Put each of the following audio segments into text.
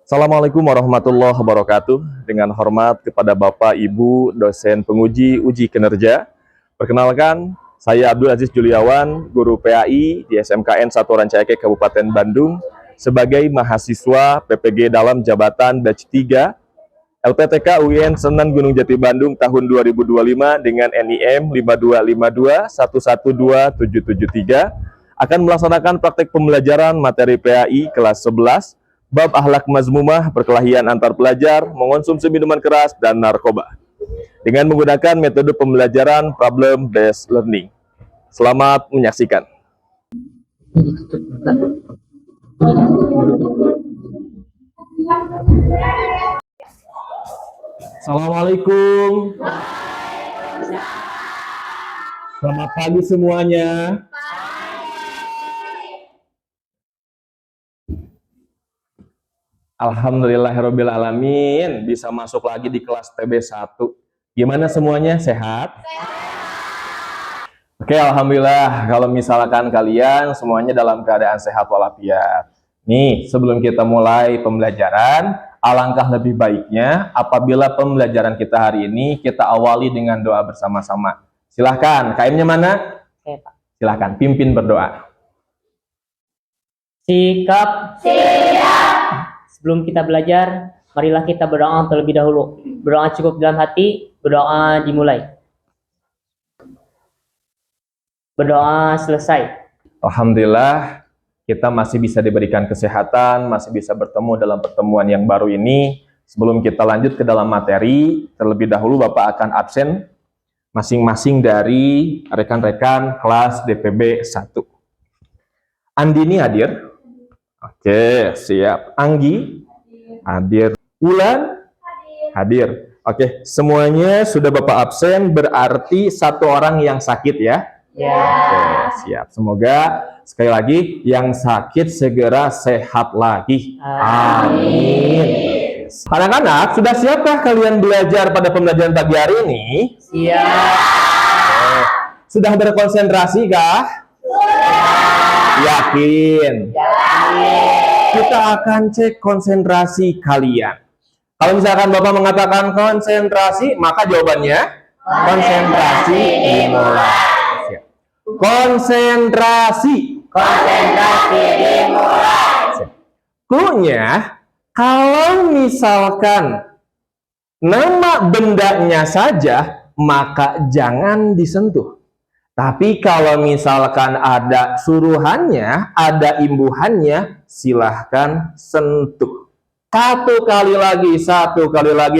Assalamualaikum warahmatullahi wabarakatuh. Dengan hormat kepada Bapak, Ibu, dosen penguji uji kinerja. Perkenalkan, saya Abdul Aziz Juliawan, guru PAI di SMKN 1 Rancaikek Kabupaten Bandung, sebagai mahasiswa PPG dalam jabatan batch 3 LPTK UIN Senen Gunung Jati Bandung tahun 2025 dengan NIM 5252112773 akan melaksanakan praktek pembelajaran materi PAI kelas 11 bab akhlak mazmumah, perkelahian antar pelajar, mengonsumsi minuman keras, dan narkoba dengan menggunakan metode pembelajaran problem based learning. Selamat menyaksikan. Assalamualaikum. Selamat pagi semuanya. Alhamdulillahirrabbilalamin, bisa masuk lagi di kelas TB1. Gimana semuanya? Sehat? Oke, alhamdulillah. Kalau misalkan kalian semuanya dalam keadaan sehat walafiat. Nih, sebelum kita mulai pembelajaran, alangkah lebih baiknya apabila pembelajaran kita hari ini kita awali dengan doa bersama-sama. Silahkan, KM-nya mana? Oke, Pak. Silahkan, pimpin berdoa. Sikap. Sebelum kita belajar, marilah kita berdoa terlebih dahulu. Berdoa cukup dalam hati, berdoa dimulai. Berdoa selesai. Alhamdulillah, kita masih bisa diberikan kesehatan, masih bisa bertemu dalam pertemuan yang baru ini. Sebelum kita lanjut ke dalam materi, terlebih dahulu Bapak akan absen masing-masing dari rekan-rekan kelas DPB 1. Andini hadir? Oke, siap. Anggi? Hadir. Wulan? Hadir. Oke, semuanya sudah Bapak absen, berarti satu orang yang sakit ya? Ya. Oke, siap. Semoga sekali lagi yang sakit segera sehat lagi. Amin. Anak-anak, sudah siapkah kalian belajar pada pembelajaran pagi hari ini? Siap. Sudah berkonsentrasi kah? Yakin? Kita akan cek konsentrasi kalian. Kalau misalkan Bapak mengatakan konsentrasi, maka jawabannya konsentrasi dimulai. Konsentrasi. Dimulai. Cluenya, kalau misalkan nama bendanya saja, maka jangan disentuh. Tapi kalau misalkan ada suruhannya, ada imbuhannya, silahkan sentuh. Satu kali lagi.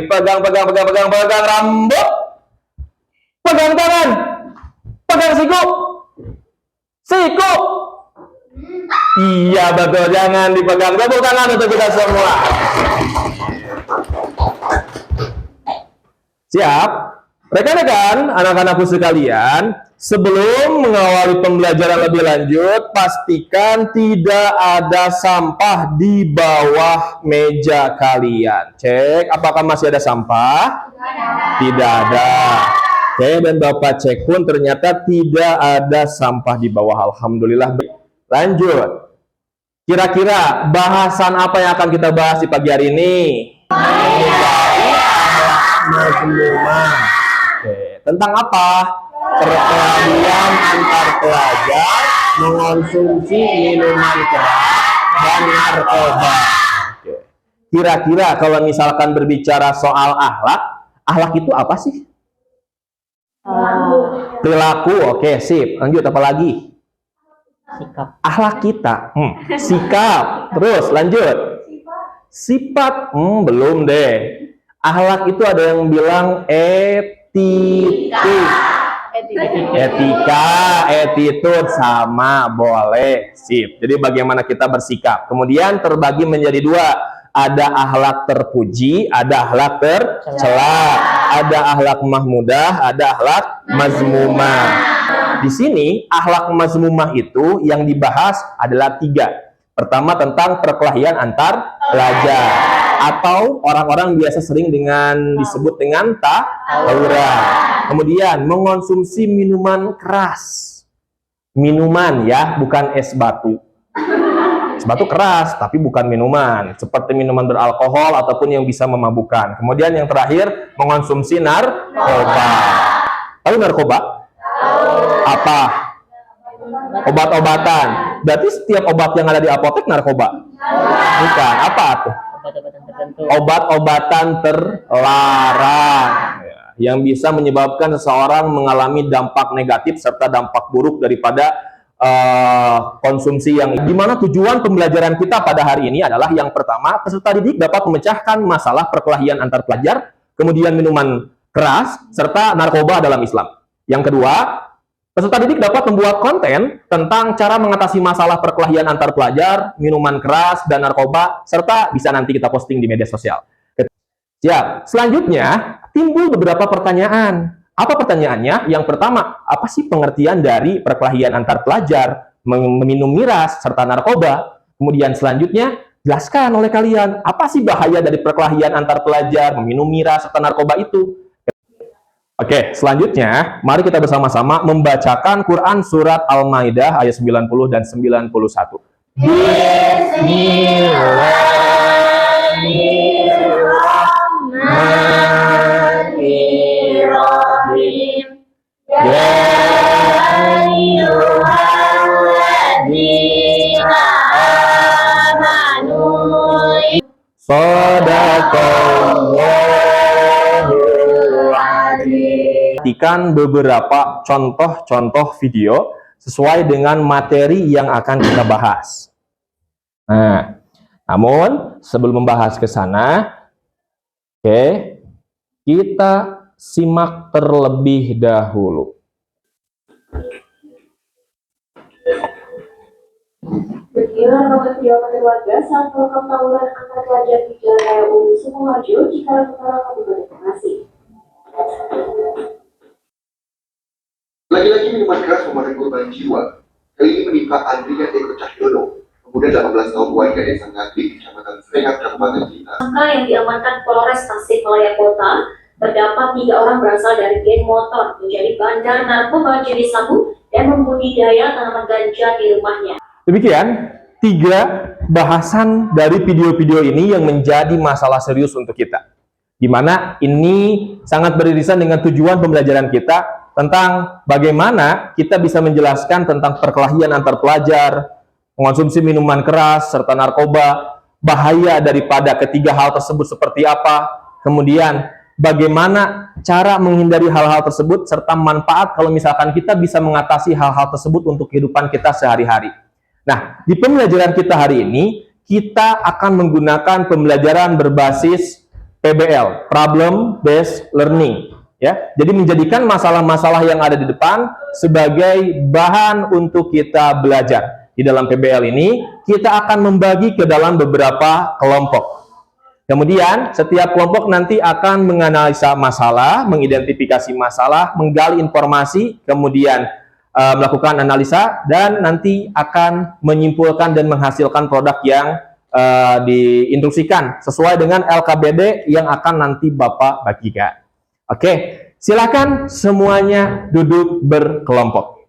Pegang rambut. Pegang tangan. Pegang siku. Iya betul, jangan dipegang. Tepuk tangan untuk kita semua. Siap? Rekan-rekan, anak-anakku sekalian, sebelum mengawali pembelajaran lebih lanjut, pastikan tidak ada sampah di bawah meja kalian. Cek, apakah masih ada sampah? Tidak ada. Oke, dan Bapak cek pun ternyata tidak ada sampah di bawah. Alhamdulillah. Lanjut. Kira-kira bahasan apa yang akan kita bahas di pagi hari ini? Mazmumah. Oke, tentang apa? Perkelahian antar pelajar, mengonsumsi minuman keras, dan narkoba. Oke. Kira-kira kalau misalkan berbicara soal akhlak itu apa sih? Perilaku. Oke, sip. Lanjut, apa lagi? Sikap. Akhlak kita. Sikap. Terus lanjut. Sifat. Belum deh. Akhlak itu ada yang bilang etika, attitude, sama, boleh, sip. Jadi bagaimana kita bersikap. Kemudian terbagi menjadi dua. Ada akhlak terpuji, ada akhlak tercela, ada akhlak mahmudah, ada akhlak mazmumah. Di sini akhlak mazmumah itu yang dibahas adalah 3. Pertama tentang perkelahian antar pelajar, atau orang-orang biasa sering disebut dengan tawuran. Kemudian mengonsumsi minuman keras. Minuman ya, bukan es batu. Sebatu keras, tapi bukan minuman. Seperti minuman beralkohol ataupun yang bisa memabukkan. Kemudian yang terakhir, mengonsumsi narkoba. Tahu narkoba? Apa? Obat-obatan. Berarti setiap obat yang ada di apotek narkoba? Bukan. Apa tuh? Obat-obatan tertentu. Obat-obatan terlarang. Yang bisa menyebabkan seseorang mengalami dampak negatif serta dampak buruk daripada konsumsi yang dimana tujuan pembelajaran kita pada hari ini adalah yang pertama, peserta didik dapat memecahkan masalah perkelahian antar pelajar, kemudian minuman keras, serta narkoba dalam Islam. Yang kedua, peserta didik dapat membuat konten tentang cara mengatasi masalah perkelahian antar pelajar, minuman keras, dan narkoba, serta bisa nanti kita posting di media sosial. Siap. Selanjutnya, timbul beberapa pertanyaan. Apa pertanyaannya? Yang pertama, apa sih pengertian dari perkelahian antar pelajar, meminum miras, serta narkoba? Kemudian selanjutnya, jelaskan oleh kalian, apa sih bahaya dari perkelahian antar pelajar, meminum miras, serta narkoba itu? Oke, selanjutnya, mari kita bersama-sama membacakan Quran Surat Al-Maidah ayat 90 dan 91. Bismillahirrahmanirrahim. Ya ayyuhalladzina amanu shadaqallahul adzim. Perhatikan beberapa contoh-contoh video sesuai dengan materi yang akan kita bahas. Nah, namun sebelum membahas ke sana, oke, kita simak terlebih dahulu. Beginilah nomor video keluarga saat program tawuran antar pelajar di Jalan Raya Umi Sukoharjo, Cikarang Utara, Kabupaten Bekasi. Lagi-lagi minuman keras memakan korban jiwa. Kali ini menimpa Andrian Eko Cahyono, pemuda 18 tahun warga desa Ngaglik, Kecamatan Serehat, Kabupaten Citas. Tersangka yang diamankan Polres Tasikmalaya Kota, terdapat 3 orang berasal dari geng motor, menjadi bandar narkoba jenis sabu, dan membudidaya tanaman ganja di rumahnya. Demikian 3 bahasan dari video-video ini yang menjadi masalah serius untuk kita. Di mana ini sangat beririsan dengan tujuan pembelajaran kita tentang bagaimana kita bisa menjelaskan tentang perkelahian antar pelajar, mengonsumsi minuman keras, serta narkoba, bahaya daripada ketiga hal tersebut seperti apa, kemudian bagaimana cara menghindari hal-hal tersebut, serta manfaat kalau misalkan kita bisa mengatasi hal-hal tersebut untuk kehidupan kita sehari-hari. Nah, di pembelajaran kita hari ini, kita akan menggunakan pembelajaran berbasis PBL, Problem Based Learning. Ya, jadi menjadikan masalah-masalah yang ada di depan sebagai bahan untuk kita belajar. Di dalam PBL ini, kita akan membagi ke dalam beberapa kelompok. Kemudian, setiap kelompok nanti akan menganalisa masalah, mengidentifikasi masalah, menggali informasi, kemudian melakukan analisa, dan nanti akan menyimpulkan dan menghasilkan produk yang diinstruksikan sesuai dengan LKBD yang akan nanti Bapak bagikan. Oke, silakan semuanya duduk berkelompok.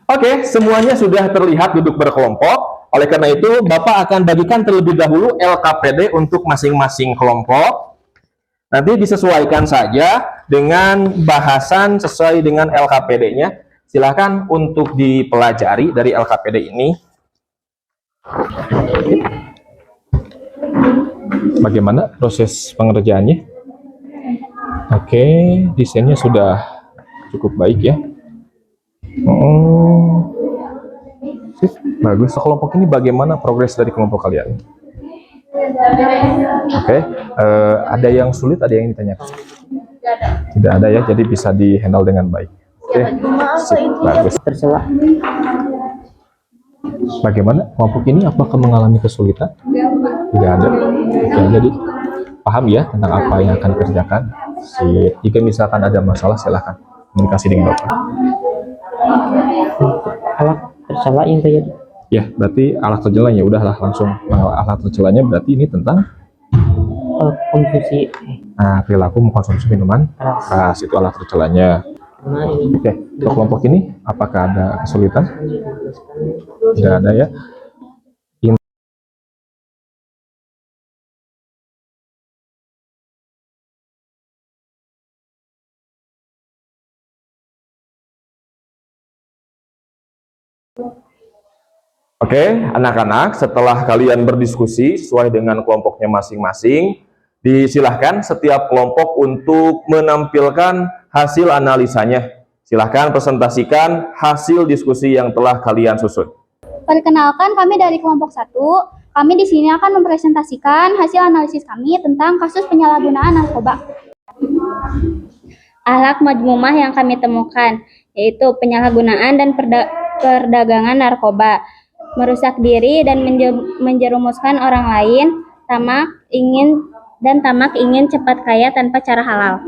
Oke, semuanya sudah terlihat duduk berkelompok. Oleh karena itu, Bapak akan bagikan terlebih dahulu LKPD untuk masing-masing kelompok. Nanti disesuaikan saja dengan bahasan sesuai dengan LKPD-nya. Silakan untuk dipelajari dari LKPD ini. Bagaimana proses pengerjaannya? Oke, desainnya sudah cukup baik ya. Bagus. Kelompok ini bagaimana progres dari kelompok kalian? Oke, ada yang sulit, ada yang ditanyakan? Tidak ada ya, jadi bisa di-handle dengan baik. Oke, bagus. Tercela. Bagaimana kelompok ini? Apakah mengalami kesulitan? Tidak ada. Oke, jadi paham ya tentang apa yang akan dikerjakan. Jika misalkan ada masalah, silahkan komunikasi dengan Bapak. Alat tercela yang terjadi. Ya, berarti alat tercelanya udahlah langsung. Alat tercelanya berarti ini tentang Konsumsi perilaku mengkonsumsi minuman keras, itu alat tercelanya. Nah, ini Oke, untuk kelompok ini apakah ada kesulitan? Tidak ada ya. Oke, anak-anak, setelah kalian berdiskusi sesuai dengan kelompoknya masing-masing, disilahkan setiap kelompok untuk menampilkan hasil analisanya. Silahkan presentasikan hasil diskusi yang telah kalian susun. Perkenalkan, kami dari kelompok 1. Kami di sini akan mempresentasikan hasil analisis kami tentang kasus penyalahgunaan narkoba. Akhlak majmumah yang kami temukan, yaitu penyalahgunaan dan perdagangan narkoba, merusak diri dan menjerumuskan orang lain, tamak ingin cepat kaya tanpa cara halal.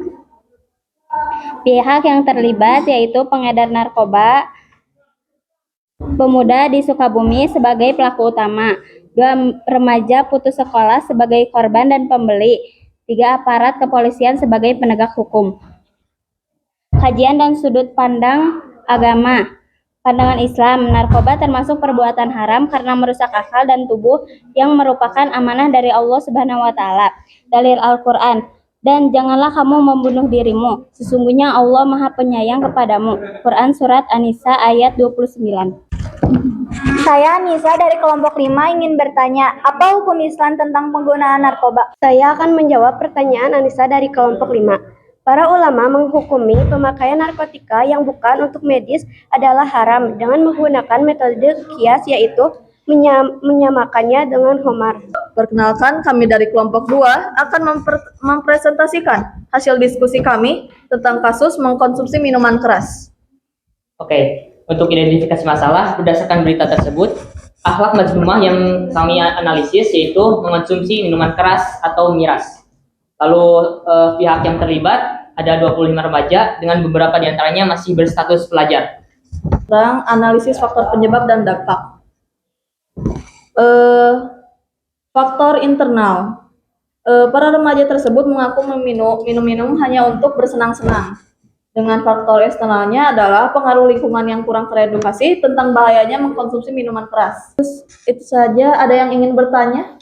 Pihak yang terlibat yaitu pengedar narkoba, pemuda di Sukabumi sebagai pelaku utama, 2 remaja putus sekolah sebagai korban dan pembeli, 3 aparat kepolisian sebagai penegak hukum. Kajian dan sudut pandang agama. Pandangan Islam, narkoba termasuk perbuatan haram karena merusak akal dan tubuh yang merupakan amanah dari Allah Subhanahu wa taala. Dalil Al-Qur'an, dan janganlah kamu membunuh dirimu, sesungguhnya Allah Maha Penyayang kepadamu. Quran Surat An-Nisa ayat 29. Saya Nisa dari kelompok 5 ingin bertanya, apa hukum Islam tentang penggunaan narkoba? Saya akan menjawab pertanyaan Anissa dari kelompok 5. Para ulama menghukumi pemakaian narkotika yang bukan untuk medis adalah haram dengan menggunakan metode kias, yaitu menyamakannya dengan khamar. Perkenalkan, kami dari kelompok 2 akan mempresentasikan hasil diskusi kami tentang kasus mengkonsumsi minuman keras. Oke, untuk identifikasi masalah berdasarkan berita tersebut, akhlak majmumah yang kami analisis yaitu mengonsumsi minuman keras atau miras. Lalu pihak yang terlibat ada 25 remaja dengan beberapa diantaranya masih berstatus pelajar. Tentang analisis faktor penyebab dan dampak. Faktor internal. Para remaja tersebut mengaku minum hanya untuk bersenang-senang. Dengan faktor eksternalnya adalah pengaruh lingkungan yang kurang teredukasi tentang bahayanya mengkonsumsi minuman keras. Itu saja, ada yang ingin bertanya?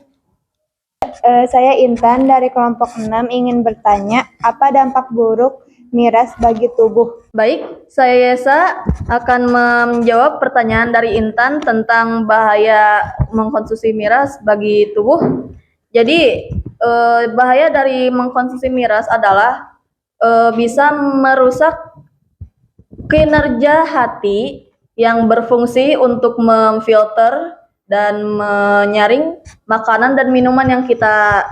Saya Intan dari kelompok 6 ingin bertanya, apa dampak buruk miras bagi tubuh? Baik, saya Yesa akan menjawab pertanyaan dari Intan tentang bahaya mengkonsumsi miras bagi tubuh. Jadi, bahaya dari mengkonsumsi miras adalah bisa merusak kinerja hati yang berfungsi untuk memfilter dan menyaring makanan dan minuman yang kita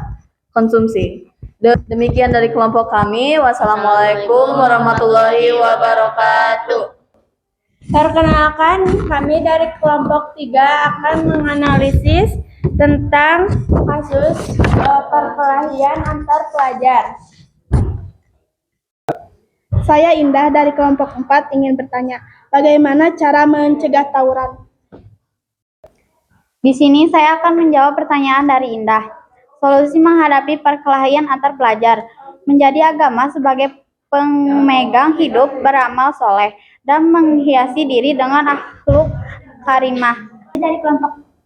konsumsi. Demikian dari kelompok kami. Wassalamualaikum warahmatullahi wabarakatuh. Perkenalkan, kami dari kelompok 3 akan menganalisis tentang kasus perkelahian antar pelajar. Saya Indah dari kelompok 4 ingin bertanya, bagaimana cara mencegah tawuran? Di sini saya akan menjawab pertanyaan dari Indah. Solusi menghadapi perkelahian antar pelajar, menjadi agama sebagai pemegang hidup beramal soleh dan menghiasi diri dengan akhlak karimah. Dari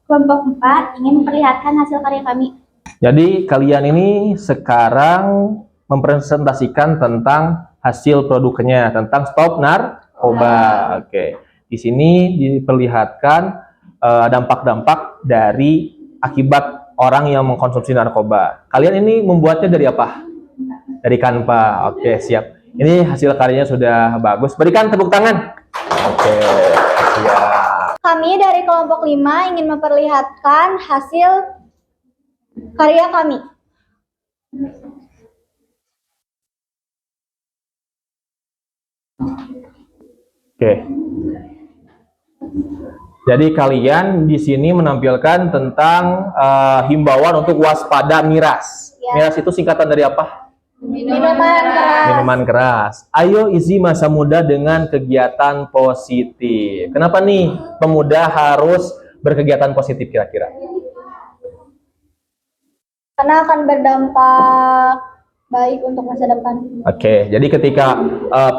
kelompok 4 ingin memperlihatkan hasil karya kami. Jadi kalian ini sekarang mempresentasikan tentang hasil produknya, tentang stop narkoba. Oke. Di sini diperlihatkan dampak-dampak dari akibat orang yang mengkonsumsi narkoba. Kalian ini membuatnya dari apa? Dari kanva. Oke, siap. Ini hasil karyanya sudah bagus. Berikan tepuk tangan. Oke, siap. Kami dari kelompok 5 ingin memperlihatkan hasil karya kami. Oke. Jadi kalian di sini menampilkan tentang himbauan untuk waspada miras. Ya. Miras itu singkatan dari apa? Minuman keras. Minuman keras. Ayo isi masa muda dengan kegiatan positif. Kenapa nih pemuda harus berkegiatan positif kira-kira? Karena akan berdampak baik untuk masa depan. Oke, jadi ketika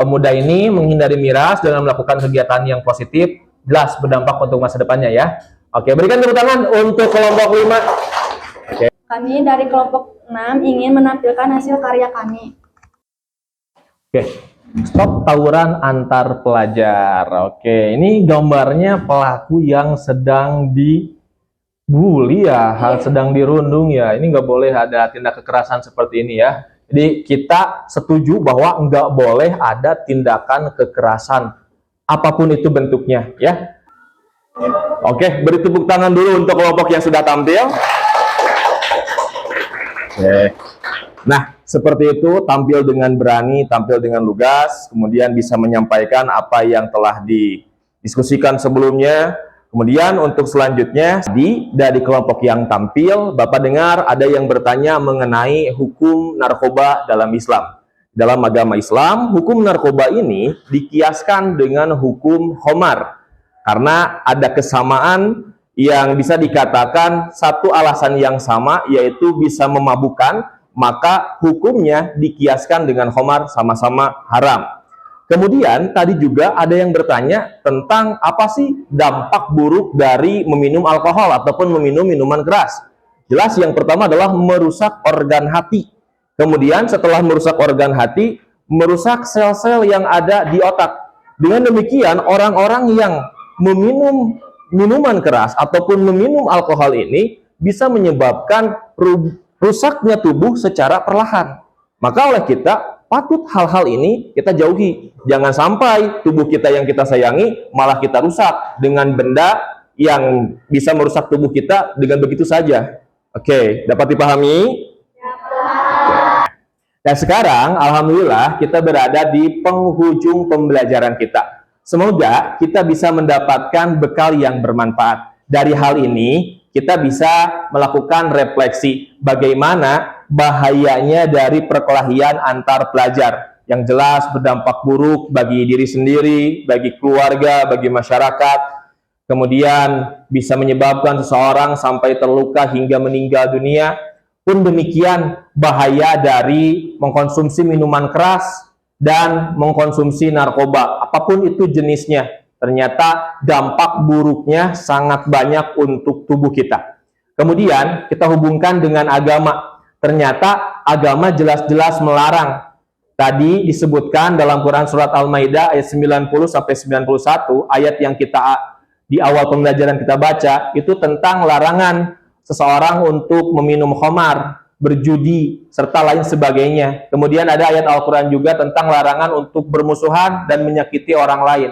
pemuda ini menghindari miras dengan melakukan kegiatan yang positif, jelas berdampak untuk masa depannya ya. Oke, berikan tepuk tangan untuk kelompok 5. Oke. Kami dari kelompok 6 ingin menampilkan hasil karya kami. Oke, Stop tawuran antar pelajar. Oke, ini gambarnya pelaku yang sedang dibully ya, sedang dirundung ya. Ini nggak boleh ada tindak kekerasan seperti ini ya. Jadi kita setuju bahwa nggak boleh ada tindakan kekerasan apapun itu bentuknya ya. Oke, beri tepuk tangan dulu untuk kelompok yang sudah tampil. Oke. Nah, seperti itu, tampil dengan berani, tampil dengan lugas, kemudian bisa menyampaikan apa yang telah didiskusikan sebelumnya. Kemudian untuk selanjutnya, dari kelompok yang tampil, Bapak dengar ada yang bertanya mengenai hukum narkoba dalam Islam. Dalam agama Islam, hukum narkoba ini dikiaskan dengan hukum khamar. Karena ada kesamaan yang bisa dikatakan satu alasan yang sama, yaitu bisa memabukkan, maka hukumnya dikiaskan dengan khamar, sama-sama haram. Kemudian tadi juga ada yang bertanya tentang apa sih dampak buruk dari meminum alkohol ataupun meminum minuman keras. Jelas yang pertama adalah merusak organ hati. Kemudian setelah merusak organ hati, merusak sel-sel yang ada di otak. Dengan demikian orang-orang yang meminum minuman keras ataupun meminum alkohol ini bisa menyebabkan rusaknya tubuh secara perlahan. Maka oleh kita patut hal-hal ini kita jauhi. Jangan sampai tubuh kita yang kita sayangi malah kita rusak dengan benda yang bisa merusak tubuh kita dengan begitu saja. Oke, dapat dipahami? Dan sekarang alhamdulillah kita berada di penghujung pembelajaran kita. Semoga kita bisa mendapatkan bekal yang bermanfaat. Dari hal ini kita bisa melakukan refleksi bagaimana bahayanya dari perkelahian antar pelajar yang jelas berdampak buruk bagi diri sendiri, bagi keluarga, bagi masyarakat. Kemudian bisa menyebabkan seseorang sampai terluka hingga meninggal dunia. Pun demikian bahaya dari mengkonsumsi minuman keras dan mengkonsumsi narkoba, apapun itu jenisnya. Ternyata dampak buruknya sangat banyak untuk tubuh kita. Kemudian kita hubungkan dengan agama. Ternyata agama jelas-jelas melarang. Tadi disebutkan dalam Quran surat Al-Maidah ayat 90-91, ayat yang kita di awal pembelajaran kita baca, itu tentang larangan seseorang untuk meminum khamar, berjudi, serta lain sebagainya. Kemudian ada ayat Al-Quran juga tentang larangan untuk bermusuhan dan menyakiti orang lain.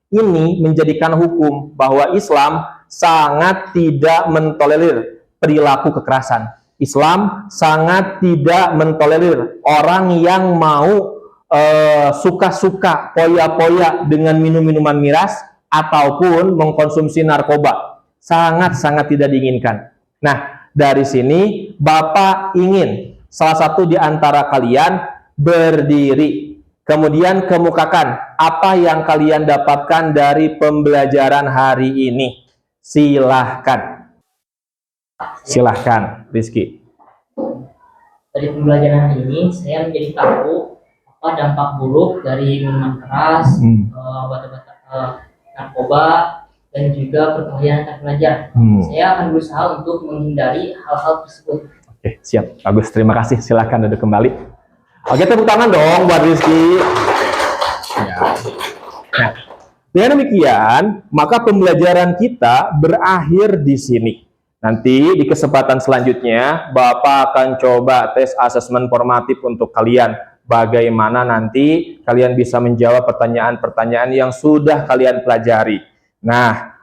Ini menjadikan hukum bahwa Islam sangat tidak mentolerir perilaku kekerasan. Islam sangat tidak mentolerir orang yang mau suka-suka, poya-poya dengan minum-minuman miras ataupun mengkonsumsi narkoba. Sangat-sangat tidak diinginkan. Nah, dari sini Bapak ingin salah satu di antara kalian berdiri. Kemudian kemukakan apa yang kalian dapatkan dari pembelajaran hari ini. Silahkan. Silahkan, Rizky. Dari pembelajaran hari ini, saya menjadi tahu apa dampak buruk dari minuman keras, obat-obat narkoba, dan juga perkelahian antar pelajar. Saya akan berusaha untuk menghindari hal-hal tersebut. Oke, siap. Bagus, terima kasih. Silahkan duduk kembali. Oke, tepuk tangan dong buat Rizky. Ya. Nah, dengan demikian, maka pembelajaran kita berakhir di sini. Nanti di kesempatan selanjutnya, Bapak akan coba tes asesmen formatif untuk kalian. Bagaimana nanti kalian bisa menjawab pertanyaan-pertanyaan yang sudah kalian pelajari. Nah,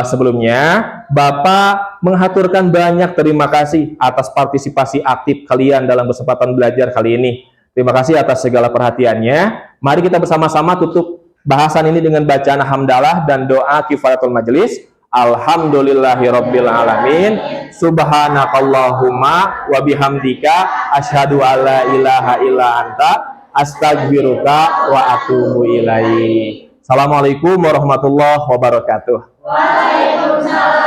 sebelumnya Bapak menghaturkan banyak terima kasih atas partisipasi aktif kalian dalam kesempatan belajar kali ini. Terima kasih atas segala perhatiannya. Mari kita bersama-sama tutup bahasan ini dengan bacaan hamdalah dan doa kifaratul majelis. Alhamdulillahirabbil alamin. Subhanakallahumma wa bihamdika asyhadu alla ilaha illa anta astaghfiruka wa atubu ilaik. Assalamualaikum warahmatullahi wabarakatuh. Waalaikumsalam.